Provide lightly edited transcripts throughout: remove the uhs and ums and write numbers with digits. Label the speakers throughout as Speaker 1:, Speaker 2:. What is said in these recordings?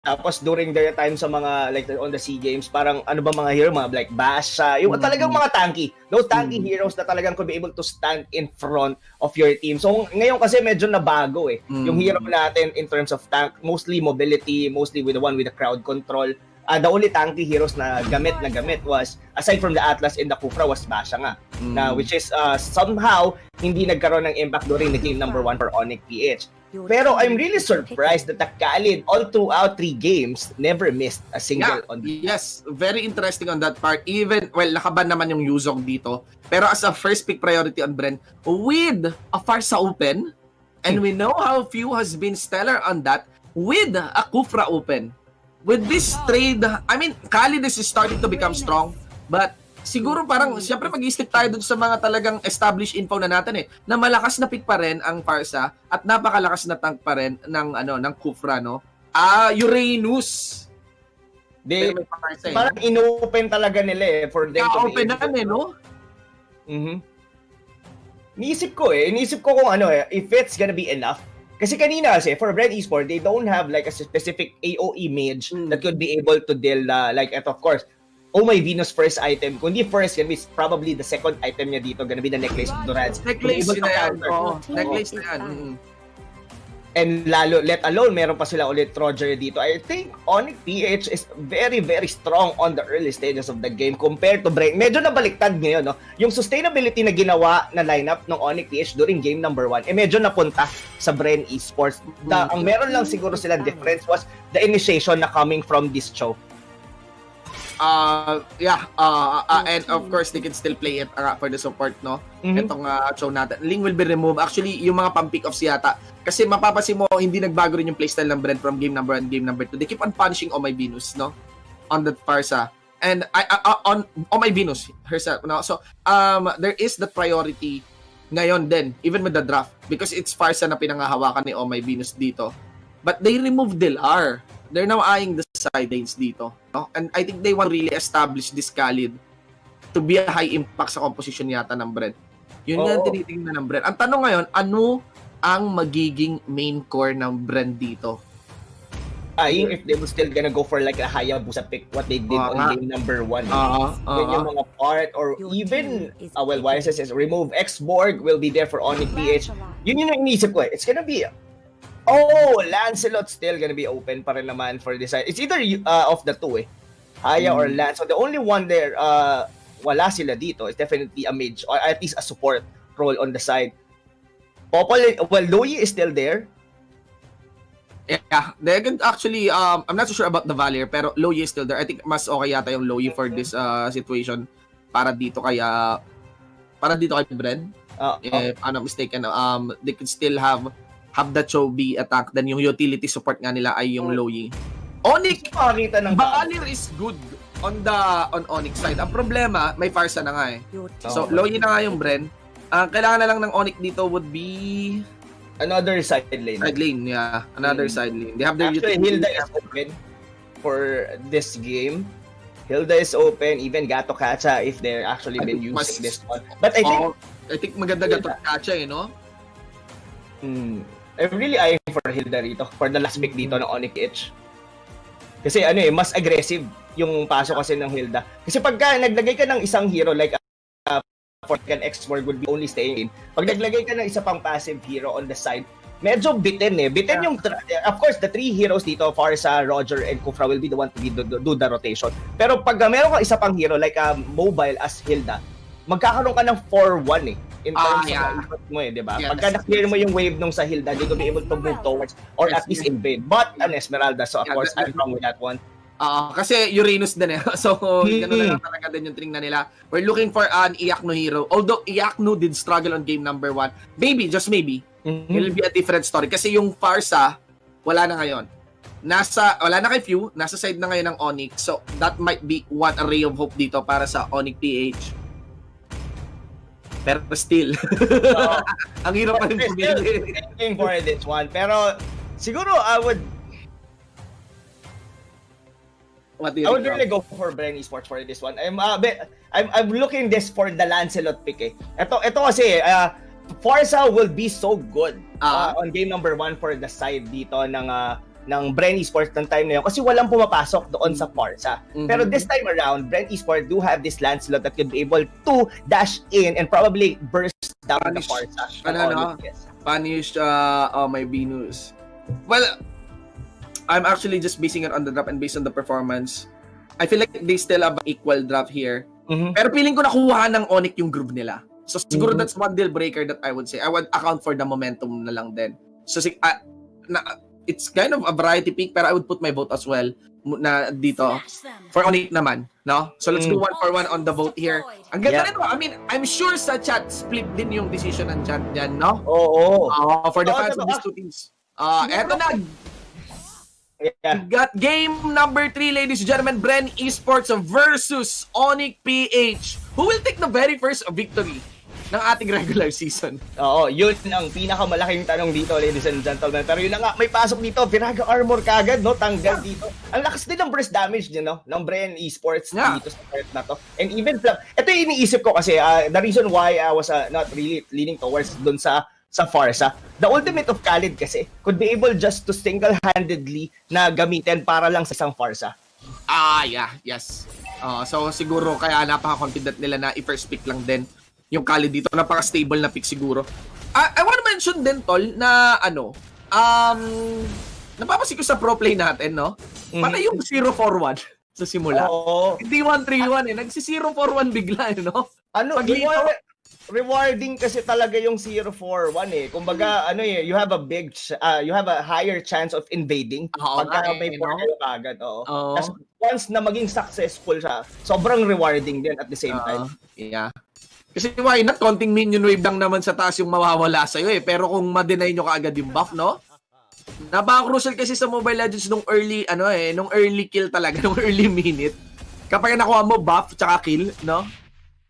Speaker 1: Tapos during their time sa mga like on the SEA Games, parang ano ba mga hero, mga like Basha, yung talagang mga tanky. Those tanky heroes na talagang could be able to stand in front of your team. So ngayon kasi medyo nabago eh. Yung hero natin in terms of tank, mostly mobility, mostly with the one with the crowd control. The only tanky heroes na gamit was, aside from the Atlas and the Kufra, was Basha nga. Na, which is somehow hindi nagkaroon ng impact during the game number 1 for ONIC PH. Pero I'm really surprised that the Khalid all throughout 3 games never missed a single on the...
Speaker 2: Yes, very interesting on that part. Even, well, nakaban naman yung Yuzong dito. Pero as a first pick priority on BREN, with a Farsa open, and we know how few has been stellar on that, with a Kufra open. With this trade, I mean, Khalid is starting to become strong, but siguro parang, siyempre mag-i-stick tayo dun sa mga talagang established info na natin eh, na malakas na pick pa rin ang Farsa at napakalakas na tank pa rin ng Kufra, no? Uranus.
Speaker 1: Parang inopen talaga nila eh for them to be
Speaker 2: open na no?
Speaker 1: Iniisip ko kung ano eh, if it's gonna be enough. Kasi kanina kasi, for BREN Esports, they don't have like a specific AOE mage that could be able to deal, like, eto, of course, oh my Venus first item. Kundi first, gonna be probably the second item niya dito, gonna be the necklace of Durance.
Speaker 2: Necklace na yan. Necklace na yan.
Speaker 1: And lalo, let alone, meron pa sila ulit Roger dito. I think ONIC PH is very, very strong on the early stages of the game compared to BREN. Medyo nabaliktad ngayon, no? Yung sustainability na ginawa na lineup ng ONIC PH during game number 1, medyo napunta sa BREN Esports. Ang meron lang siguro silang difference was the initiation na coming from this show.
Speaker 2: And of course they can still play it for the support, no? Itong show natin. Link will be removed. Actually, yung mga pang-pick offs yata. Kasi mapapasin mo, hindi nagbago rin yung playstyle ng BREN from game number 1 game number 2. They keep on punishing Oh My Venus, no? On that Farsa. And on Oh My Venus herself, no? So, there is the priority ngayon din, even with the draft, because it's Farsa na pinangahawakan ni Oh My Venus dito. But they removed Delar. They're now eyeing the side lanes dito. No? And I think they want to really establish this Khalid to be a high impact sa composition yata ng BREN. Yun nga tinitingnan ng BREN. Ang tanong ngayon, ano ang magiging main core ng BREN dito?
Speaker 1: If they were still gonna go for like a Hayabusa pick, what they did on game number 1. Yun yung mga part, or even, well, YSS says, remove X-Borg will be there for ONIC PH. Yun yung iniisip ko eh. It's gonna be... Lancelot still gonna be open pa rin naman for this side. It's either of the two eh. Haya or Lance. So the only one there, wala sila dito, is definitely a mage or at least a support role on the side. Popol, well, Loyi is still there.
Speaker 2: Yeah, they can actually, I'm not so sure about the Valier, pero Loyi is still there. I think mas okay yata yung Loyi for this situation para dito kay BREN. If I'm not mistaken, they could still have the Chobi attack, then yung utility support nga nila ay yung Loyi. ONIC, Valier is good on ONIC side. Ang problema, may Farsa na nga eh. So, Loyi na nga yung BREN. Kailangan na lang ng ONIC dito would be...
Speaker 1: Another side lane.
Speaker 2: Side lane, yeah. Another side lane. They have their
Speaker 1: actually, Hilda is open for this game. Hilda is open, even Gato Kacha if they're actually been using this one. But I think
Speaker 2: maganda Gato Kacha eh, no?
Speaker 1: I'm really eyeing for Hilda rito, for the last pick dito ng ONIC PH. Kasi mas aggressive yung pasok kasi ng Hilda. Kasi pagka naglagay ka ng isang hero like for an X-Borg would be only staying in. Pag naglagay ka ng isa pang passive hero on the side, medyo bitten eh. Bitten yung, of course, the 3 heroes dito, Farsa, Roger, and Kufra will be the one to do the rotation. Pero pag meron ka isa pang hero like mobile as Hilda, magkakaroon ka ng 4-1 eh. In terms of effort mo eh, di ba? Yes. Pagka na-clear mo yung wave nung sa Hilda, they will be able to move towards or at least invade. But an Esmeralda, so of course, I'm wrong with that one.
Speaker 2: Kasi Uranus din eh. So, gano'n na lang talaga din yung tingnan nila. We're looking for an Iakno hero. Although Iakno did struggle on game number 1. Maybe, just maybe, it will be a different story. Kasi yung Farsa, wala na ngayon. Wala na kay Few, nasa side na ngayon ng ONIC. So, that might be one ray of hope dito para sa ONIC PH. Pero still, ang hirap pa rin pumili.
Speaker 1: Thinking for this one. Pero, siguro, I would really go for BREN Esports for this one. I'm looking this for the Lancelot pick eh. Ito kasi, Farsa will be so good on game number 1 for the side dito ng ng BREN Esports ng time na yun kasi walang pumapasok doon sa Forza. Pero this time around, BREN Esports do have this land slot that could be able to dash in and probably burst down the Forza.
Speaker 2: Punish my Venus. Well, I'm actually just basing it on the drop and based on the performance. I feel like they still have an equal drop here. Pero feeling ko nakuha ng ONIC yung groove nila. So siguro that's one deal breaker that I would say. I would account for the momentum na lang din. So it's kind of a variety pick, pero I would put my vote as well na dito for ONIC naman, no? So let's do 1-for-1 on the vote here. Ang ganda nito. I mean, I'm sure sa chat split din yung decision ng chat dyan, no?
Speaker 1: Oo.
Speaker 2: For the fans of these two teams. Eto na.
Speaker 1: Yeah.
Speaker 2: Got game number 3, ladies and gentlemen. BREN Esports versus ONIC PH. Who will take the very first victory ng ating regular season?
Speaker 1: Oo, yun ang pinakamalaking tanong dito, ladies and gentlemen. Pero yun na nga, may pasok dito, Viraga Armor kagad, no? Tanggal dito. Ang lakas din ng burst damage din, no? Ng BREN Esports dito sa part na to. And even, ito yung iniisip ko kasi, the reason why I was not really leaning towards dun sa Forza. The ultimate of Khalid kasi could be able just to single-handedly na gamitin para lang sa isang Forza.
Speaker 2: Yes. So siguro kaya napaka-confident nila na i-first pick lang din yung Khalid dito. Napaka-stable na pick siguro. I want to mention din, Tol, na napapansin ko sa pro play natin, no? Patay yung 0-4-1 sa simula. Hindi 1-3-1 Nagsi-0-4-1 bigla, no?
Speaker 1: Rewarding kasi talaga yung 0-4-1 Kumbaga, you have a higher chance of invading pagka may 4 kayo agad. Tapos once na maging successful siya, sobrang rewarding din at the same time.
Speaker 2: Yeah. Kasi why not? Konting minion wave lang naman sa taas yung mawawala sa'yo Pero kung ma-deny nyo kaagad yung buff, no? Napaka-crucial kasi sa Mobile Legends nung early, nung early kill talaga, nung early minute. Kapag nakuha mo buff tsaka kill, no?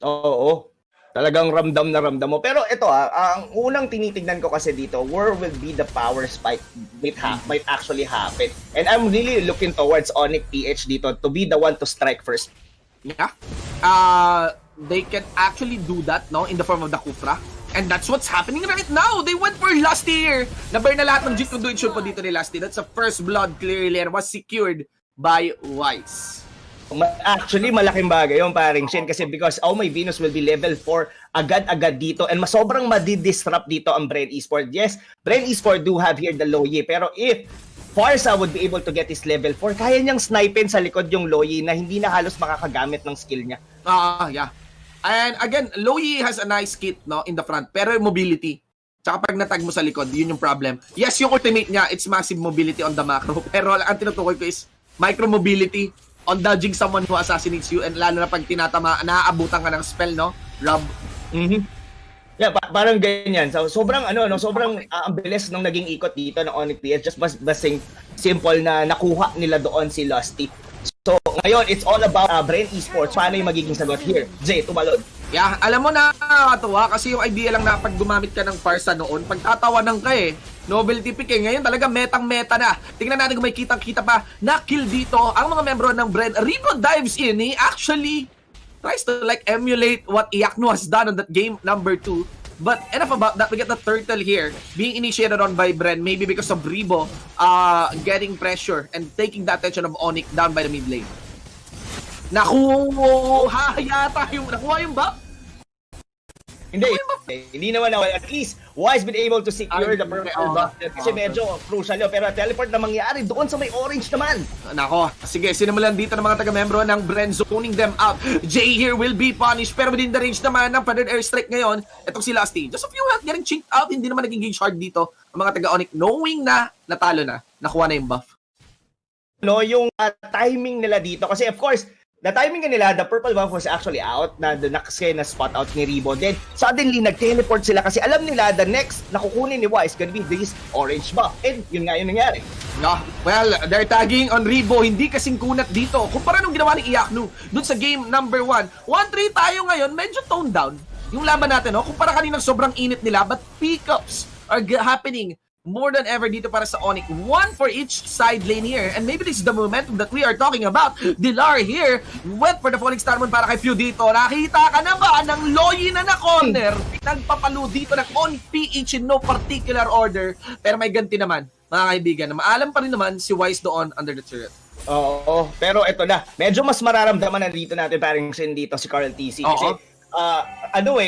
Speaker 1: Oo. Talagang ramdam na ramdam mo. Pero ito ang unang tinitignan ko kasi dito, where will be the power spike might actually happen. And I'm really looking towards ONIC PH dito to be the one to strike first.
Speaker 2: Yeah. They can actually do that, no? In the form of the Kufra. And that's what's happening right now. They went for Lusty here. Na-burn na lahat ng Jeet Kundo shoot po dito ni Lusty. That's a first blood clearly and was secured by Wise.
Speaker 1: Actually, malaking bagay yung paring Shin kasi because my Venus will be level 4 agad-agad dito and sobrang madi-disrupt dito ang BREN Esports. Yes, BREN Esports do have here the Loye pero if Forza would be able to get his level 4, kaya niyang snipen sa likod yung Loye na hindi na halos makakagamit ng skill niya.
Speaker 2: Yeah. And again, Loye has a nice kit, no, in the front pero mobility. Tsaka pag natag mo sa likod, yun yung problem. Yes, yung ultimate niya, it's massive mobility on the macro pero ang tinutukoy ko is micro mobility on dodging someone who assassinates you and lalo na pag tinatama, naaabutan ka ng spell, no? Rob.
Speaker 1: Yeah, parang ganyan. So, sobrang sobrang ang bilis nung naging ikot dito ng ONIC PH. Just basing simple na nakuha nila doon si Lusty. So, ngayon, it's all about BREN Esports. Paano yung magiging sagot here? Jay, tumalon.
Speaker 2: Yeah, alam mo na nakakatuwa kasi yung idea lang na pag gumamit ka ng Forza noon, pagtatawanan ka Novelty pick Ngayon talaga metang-meta na. Tingnan natin kung may kitang-kita pa na kill dito ang mga membro ng BREN. Ribo dives in. He actually tries to emulate what Iakno has done on that game number 2. But enough about that. We get the turtle here being initiated on by BREN. Maybe because of Ribo getting pressure and taking the attention of ONIC down by the mid lane. Nakuha yung buff.
Speaker 1: Hindi naman at least Wise been able to secure the purple buff kasi medyo crucial yun. Pero teleport na mangyari doon sa may orange naman.
Speaker 2: Nako, sige, sinimulan dito ng mga taga-membro ng BREN zoning them out. Jay here will be punished pero within the range naman ng Predator airstrike ngayon. Itong si Lusty, just a few health getting chinked out. Hindi naman naging hard dito ang mga taga-ONIC knowing na natalo na, nakuha na yung buff.
Speaker 1: Yung timing nila dito kasi of course the timing nila, the purple buff was actually out na kasi na-spot out ni Ribo. Then, suddenly, nag-teleport sila kasi alam nila the next na kukunin ni Wise gonna be this orange buff. And yun nga yung nangyari.
Speaker 2: Well, they're tagging on Ribo. Hindi kasing kunat dito. Kumpara nung ginawa ni Iakno dun sa game number 1. 1-3 tayo ngayon, medyo toned down yung laban natin. Kumpara kaninang sobrang init nila, but pickups are happening more than ever dito para sa ONIC. One for each side lane here. And maybe this is the momentum that we are talking about. Dilar here went for the Falling Starman para kay Few dito. Nakita ka na ba ng Loye na corner? Nagpapalo dito ng ONIC PH in no particular order. Pero may ganti naman mga kaibigan, na maalam pa rin naman si Wise doon under the turret.
Speaker 1: Oo, pero ito na. Medyo mas mararamdaman na dito natin parang sin dito si Carl TC. Kasi,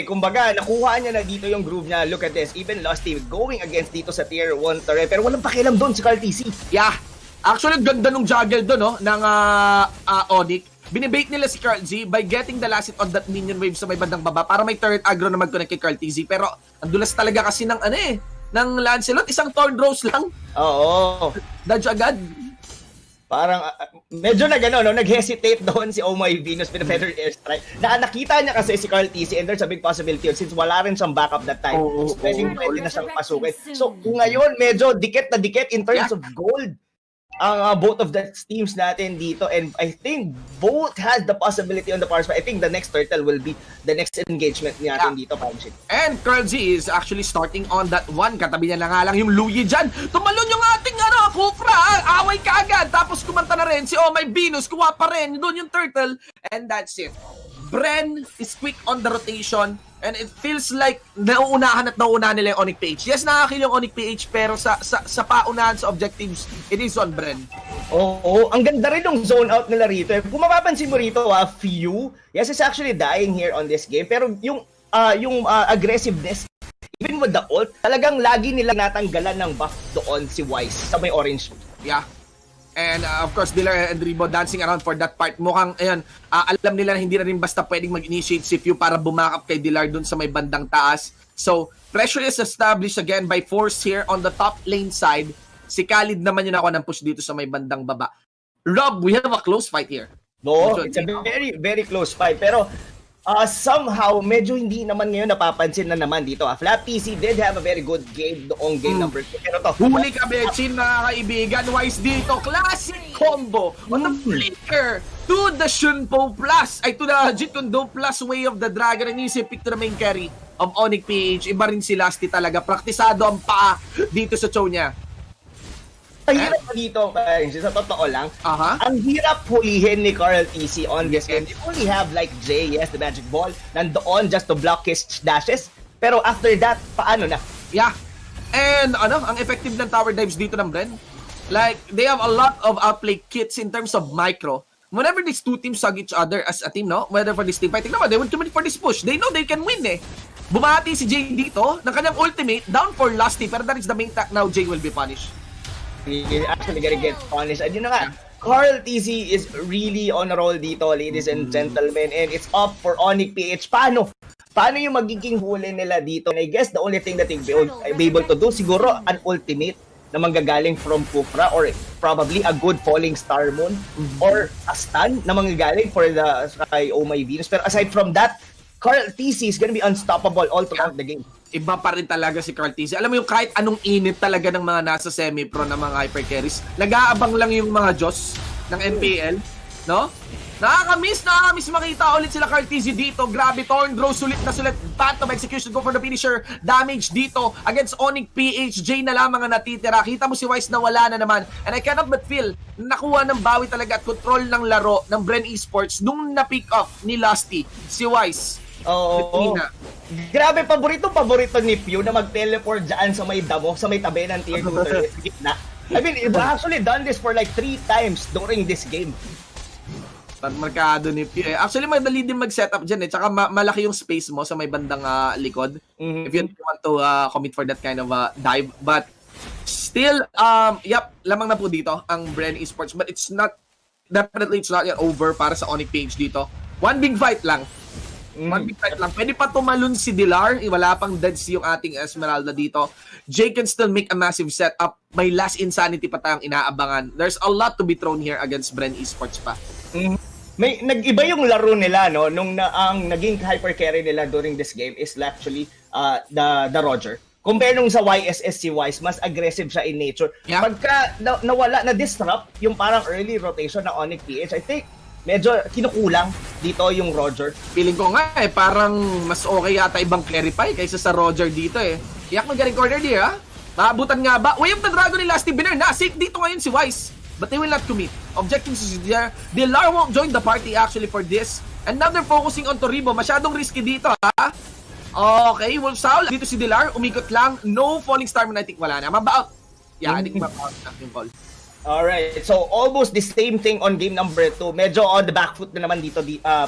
Speaker 1: kumbaga, nakuha niya na dito yung groove niya. Look at this. Even Lusty going against dito sa tier 1 turret. Pero walang pakialam doon si Carl TC.
Speaker 2: Yeah. Actually, ganda nung juggle doon, no? Ng ONIC. Binibait nila si Carl Z by getting the last hit on that minion wave sa may bandang baba para may turret aggro na mag-connect kay Carl TZ. Pero, ang dulas talaga kasi ng ng Lancelot. Isang Thorn Rose lang.
Speaker 1: Oo.
Speaker 2: Dodge agad.
Speaker 1: Parang medyo nag-hesitate doon si Oh My Venus Feather Airstrike. Nakita niya kasi si Carl TC and there's a big possibility since wala rin siyang backup that time. Pwede na siyang pasukin. So ngayon medyo dikit na dikit in terms of gold ang both of the teams natin dito, and I think both has the possibility on the power spot. I think the next turtle will be the next engagement natin dito, Panchit.
Speaker 2: And Carl Z is actually starting on that one. Katabi niya na nga lang yung Luyi dyan. Tumalon yung ating Kufra. Away ka agad. Tapos kumanta na rin si Oh My Venus. Kuha pa rin. Doon yung turtle. And that's it. BREN is quick on the rotation. And it feels like nauunahan nila yung ONIC PH. Yes, nakakil yung ONIC PH, pero sa paunahan sa objectives, it is on BREN.
Speaker 1: Oo, ang ganda rin ng zone out nila rito. Kung mapapansin mo rito, few, yes, is actually dying here on this game. Pero yung aggressiveness, even with the ult, talagang lagi nilang natanggalan ng buff doon si Wise sa may orange.
Speaker 2: Yeah. And of course, Dilar and Ribo dancing around for that part. Mukhang, alam nila na hindi na rin basta pwedeng mag-initiate si Few para bumakap kay Dilar dun sa may bandang taas. So, pressure is established again by Force here on the top lane side. Si Khalid naman yun ako ng push dito sa may bandang baba. Rob, we have a close fight here.
Speaker 1: No, it's a very, very close fight. Pero, somehow, medyo hindi naman ngayon napapansin na naman dito. Flap PC did have a very good game doong game number 2. Pero to,
Speaker 2: huli ka, Bechin, mga kaibigan. Wise dito. Classic combo on the flicker to the Shunpo Plus. Ay, to the Jitundo Plus way of the Dragon. And yung pick to the main carry of ONIC PH. Iba rin si Lusty talaga. Praktisado ang paa dito sa show niya.
Speaker 1: Ang hirap pa dito, sa totoo lang, ang hirap hulihin ni Carl TC on this game. You only have like Jay, yes, the magic ball, nandoon just to block his dashes. Pero after that, paano na?
Speaker 2: Yeah. And ang effective ng tower dives dito ng BREN, like, they have a lot of outplay kits in terms of micro. Whenever these two teams hug each other as a team, no? Whether for this team fighting naman, they would commit for this push. They know they can win eh. Bumati si Jay dito ng kanyang ultimate, down for Lusty, pero that is the main tag now. Jay will be punished.
Speaker 1: He's actually gonna get punished. And yun na nga, Carl TC is really on a roll dito, ladies and gentlemen. And it's up for ONIC PH. Paano yung magiging huli nila dito? And I guess the only thing that they'll be able to do, siguro an ultimate na manggagaling from Kufra, or probably a good falling star moon, or a stun na manggagaling for the Oh My Venus. Pero aside from that, Carl TC is gonna be unstoppable all throughout the game.
Speaker 2: Iba pa rin talaga si Carl TC. Alam mo yung kahit anong init talaga ng mga nasa semi-pro na mga hyper carries, nag-aabang lang yung mga Diyos ng MPL, no? Nakakamiss makita ulit sila Carl TC dito. Grabe, Thorn Draw, sulit na sulit. Phantom execution, go for the finisher. Damage dito against ONIC PH. J na lamang ang natitira. Kita mo si Wise na wala na naman. And I cannot but feel nakuha ng bawi talaga at control ng laro ng BREN Esports nung na-pick up ni Lusty, si Wise.
Speaker 1: Oo. Grabe, paborito ni Pew na mag-teleport dyan sa may damo, sa may tabi ng tier 2 turret sa gitna. I mean, we've actually done this for like 3 times during this game.
Speaker 2: Markado ni Pew. Actually, madali din mag-setup dyan eh. Tsaka malaki yung space mo sa may bandang likod. If you want to commit for that kind of dive. But still, lamang na po dito ang BREN Esports. But it's not, definitely it's not yet over para sa ONIC PH dito. One big fight lang. One big fight lang. Pwede pa tumalon si Dilar. Wala pang deads yung ating Esmeralda dito. Jay can still make a massive setup. May last insanity pa tayong inaabangan. There's a lot to be thrown here against BREN Esports pa.
Speaker 1: May nag-iba yung laro nila, no, nung ang naging hyper carry nila during this game is actually the Roger. Compare nung sa YSS si Wise, mas aggressive siya in nature. Yeah. Pagka nawala na disrupt yung parang early rotation ng ONIC PH, I think medyo kinukulang dito yung Roger.
Speaker 2: Feeling ko nga parang mas okay yata ibang clarify kaysa sa Roger dito eh. Yak magaling corner di ha? Maabutan nga ba? Way of the Dragon ni Lusty Biner na. Safe dito ngayon si Wise. But they will not commit. Objectives is there. Dilar won't join the party actually for this. And now they're focusing on Toribo. Masyadong risky dito ha. Okay, Wolf Soul. Dito si Dilar. Umikot lang. No falling star man. I think wala na. Mabaot. Yeah, hindi ko mapapagsak yung call.
Speaker 1: Alright, so almost the same thing on game number 2. Medyo on the back foot na naman dito,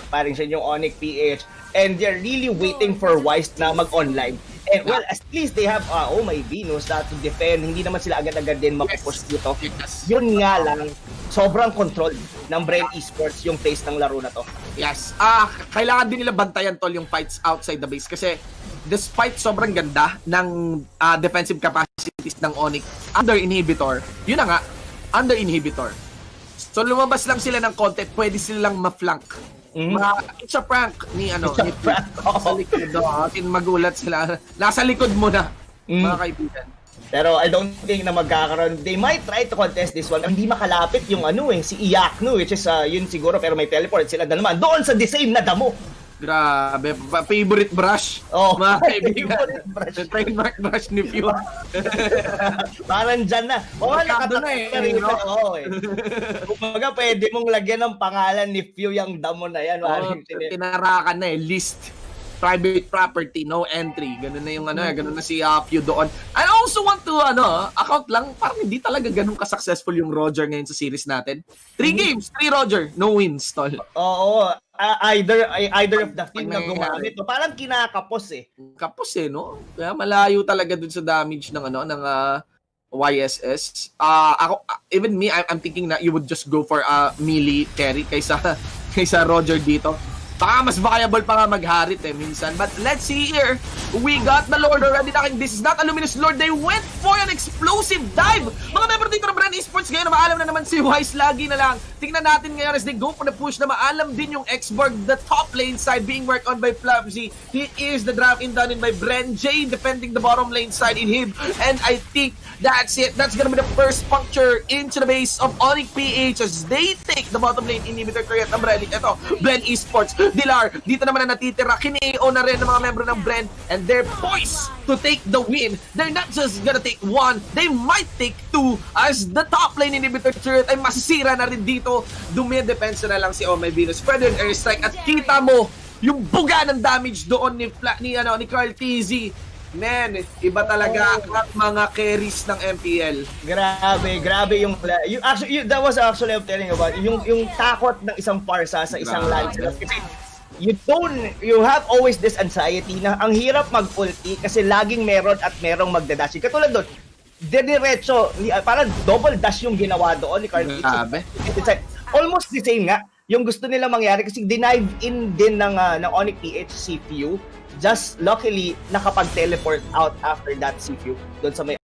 Speaker 1: paring siya yung ONIC PH. And they're really waiting for Wise na mag-online. And well, at least they have, oh my Venus, to defend. Hindi naman sila agad-agad din mapupush dito.
Speaker 2: Yes.
Speaker 1: Yun nga lang, sobrang control ng BREN Esports yung pace ng laro na to.
Speaker 2: Yes. Kailangan din nila bantayan tol yung fights outside the base kasi despite sobrang ganda ng defensive capacities ng ONIC under inhibitor, yun na nga, under inhibitor. So lumabas lang sila ng konti, pwede silang ma-flank. It's a prank ni ano,
Speaker 1: It's a prank.
Speaker 2: Sa likod, magulat sila. Nasa likod mo na, mga kaibigan.
Speaker 1: Pero I don't think na magkakaroon. They might try to contest this one. Hindi makalapit yung si Iyakno, which is yun siguro, pero may teleport sila na naman. Doon sa the same na damo.
Speaker 2: Grabe, favorite brush.
Speaker 1: Oh,
Speaker 2: mga kaibigan.
Speaker 1: favorite brush.
Speaker 2: The trademark brush ni Pew.
Speaker 1: Parang dyan na.
Speaker 2: Markado na eh.
Speaker 1: Oo eh. Kumbaga, pwede mong lagyan ng pangalan ni Pew yung damo na yan.
Speaker 2: Tinarakan na eh, list. Private property, no entry. Ganun na yung ganun na si Pew doon. I also want to, account lang, parang hindi talaga ganun ka-successful yung Roger ngayon sa series natin. 3 games, 3 Roger, no wins, tol.
Speaker 1: Oo. Either of the team na gumamit. Parang kinakapos eh.
Speaker 2: Kapos eh, no? Kaya malayo talaga dun sa damage ng YSS. Ako, even me, I'm thinking na you would just go for a melee carry kaysa Roger dito. Baka mas viable pa nga mag-Harit minsan. But let's see here. We got the Lord already talking. This is not a Luminous Lord. They went for an explosive dive. Mga member dito ng BREN Esports ngayon na maalam na naman si Wise lagi na lang. Tingnan natin ngayon as they go for the push na maalam din yung Xborg. The top lane side being worked on by Flabzy. He is the drop-in done in by BREN. Jay defending the bottom lane side in him. And I think that's it. That's gonna be the first puncture into the base of ONIC PH as they take the bottom lane inhibitor create ng BREN. Ito, BREN Esports. Dilar, dito naman na natitira. Kineo na rin ng mga membro ng BREN and they're poised to take the win. They're not just gonna take one, they might take two as the top lane inhibitor turret ay masisira na rin dito. Dumidepensa na lang si Oh My Venus. Pwede yung airstrike at kita mo yung buga ng damage doon ni Carl TZ. Man, iba talaga ang mga carries ng MPL.
Speaker 1: Grabe yung actually that was actually I'm telling you about yung takot ng isang parsa sa isang lance. Kasi you have always this anxiety na ang hirap mag-ulti kasi laging meron at merong magdadash. Katulad doon, diretso, parang double dash yung ginawa doon ni Carl. Almost the same nga yung gusto nila mangyari kasi denive in din ng ONIC PH CPU. Just luckily nakapag-teleport out after that CPU doon sa may